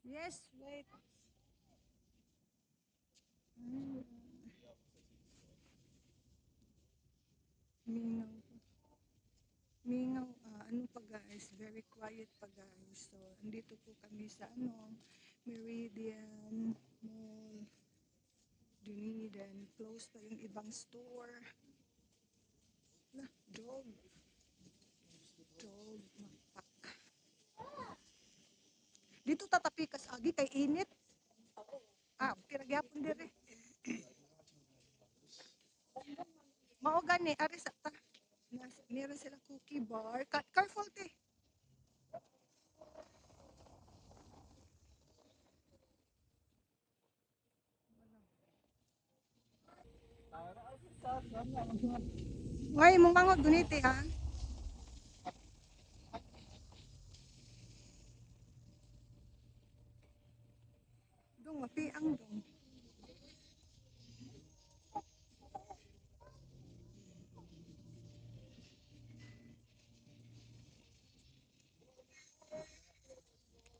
Yes, wait. Mm, Mingaw. Mingaw, ano pa guys, very quiet pa guys. So, andito po kami sa Meridian Mall, Dunedin. Close pa yung ibang store. Lah, dog, mapak. Dito tatapikas agi kay init. Piragyapon dire. Mao gani, ari sa ta. Meron sila cookie bar. Careful te. Hoy, mong mangod guniti ha. Dong, mapiang dong.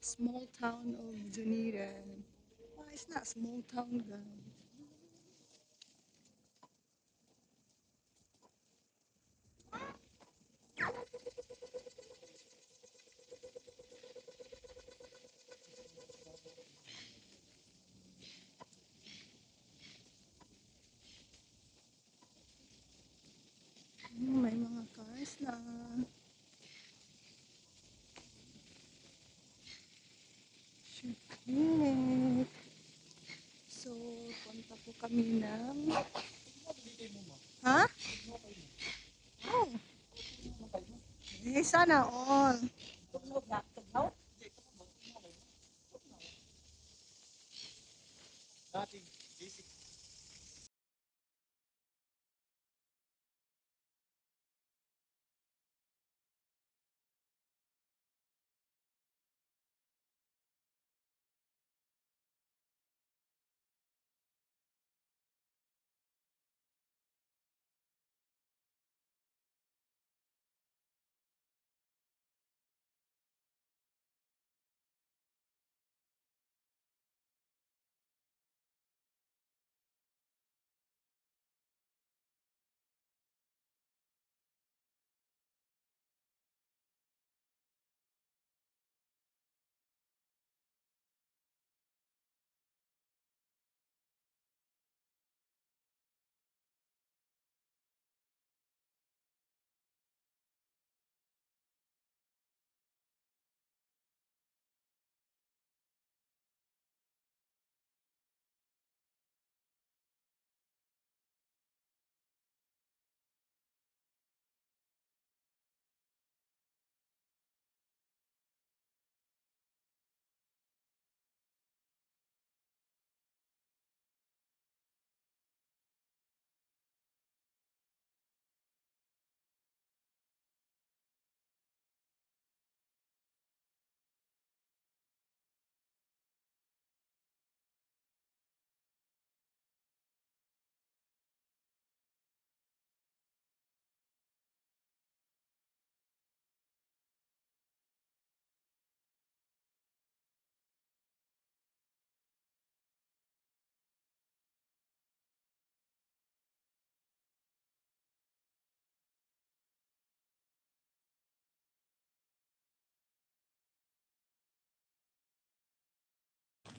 Small town of Dunedin. It's not small town guys. May mga cars na. Init. So, punta po kami ng... Ha? Oh, sana all.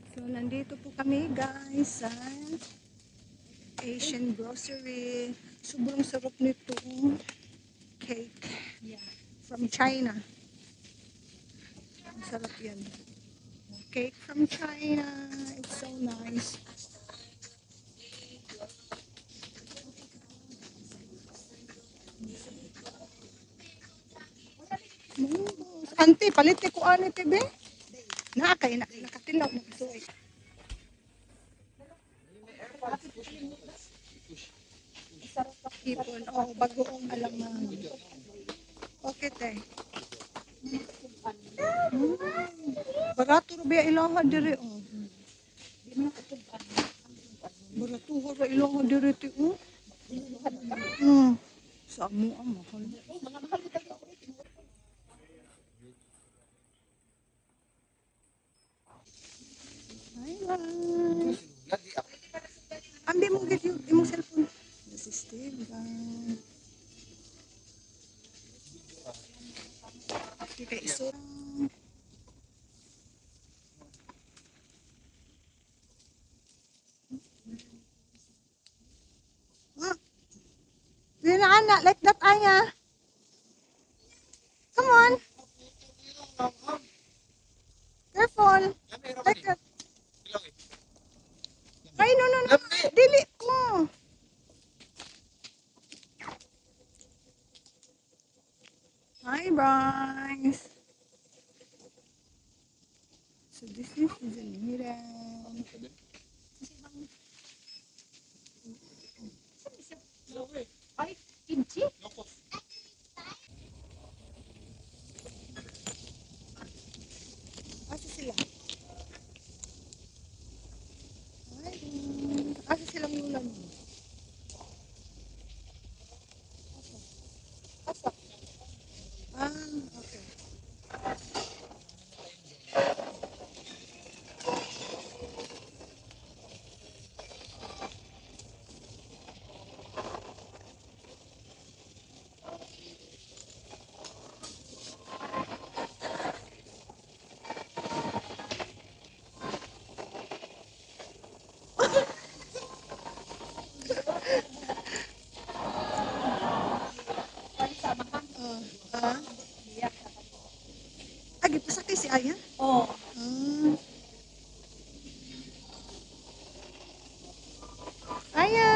So, nandito po kami guys sa Asian Grocery. Sobrang sarap nito. Cake. Yeah. From China. Ang sarap yan. Cake from China. It's so nice. Ante, palit ko ani tibe. Nakakay na. Nakatilaw na kasuoy. Ipon. Oh, bagoong alamang. Okay, te. Barato rubiya ilaha diri. Oh. Barato ra ilaha diri ti. Oh. Hmm. Sa amo ang mahal. Bye. Ambi mo gid yung imong cellphone. Assistive. Kay iso. Ah, di na ana like that aya. Come on. Careful. Like that. Ay, no, no, no. Dili ko. Hi, Bryce. So this is Zanira. Ay, kimchi? Asa sila? Hi. Asa silang lulan mo? Asa? Ah, okay. Ah, gipasakay si Aya? Oo. Ah, Aya!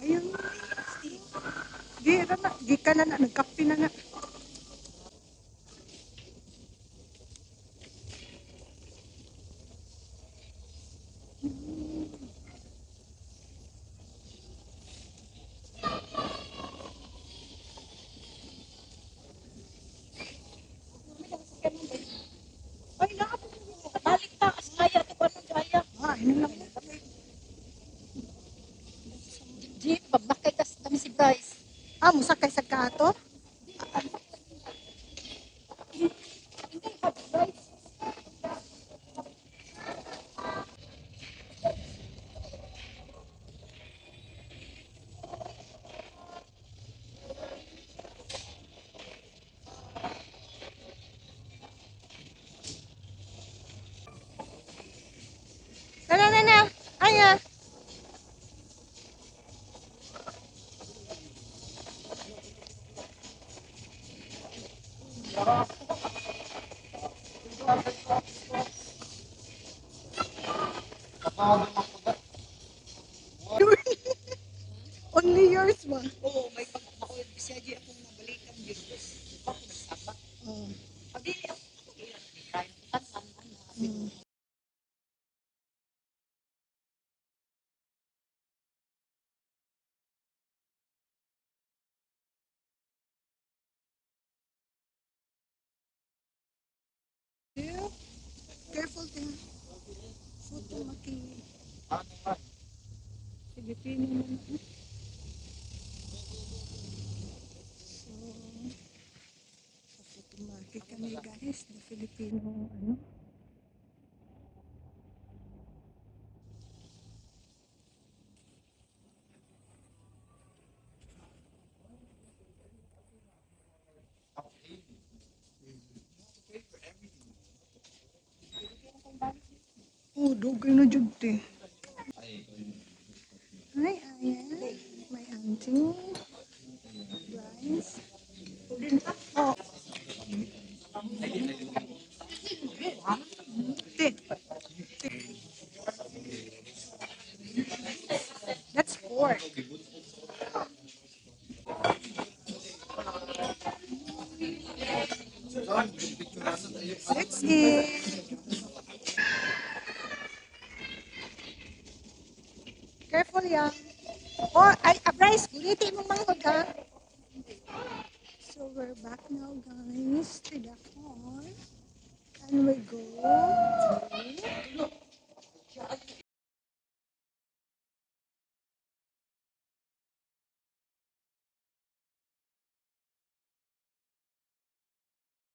Ayun. Di, na, di ka na nagkape na na. Ay, balik ta. As kaya, ito ba nang kaya? Ah, yun lang. Jeep, pagbakay kami si Bryce. Ah, musakay sa kato? Hindi, happy Bryce. Na, na, na, na. Aya! Only yours ba? Oo, may pagkakawid siya di akong nabalikan yun. Ako nagsabak. Oh. Pag hindi ako, kaya tanan, Mm. Yeah. Careful din. Photo maki. Filipino na. So, photo maki kami guys. Na Filipino, ano. Oh, dugay na jud te. Hi, Aya. My auntie. Bryce. Oh, te. That's pork. Let's eat. Careful, yeah. Oh, ay, Bryce, guliti mong manghod, ha? So, we're back now, guys, to the car. And we go.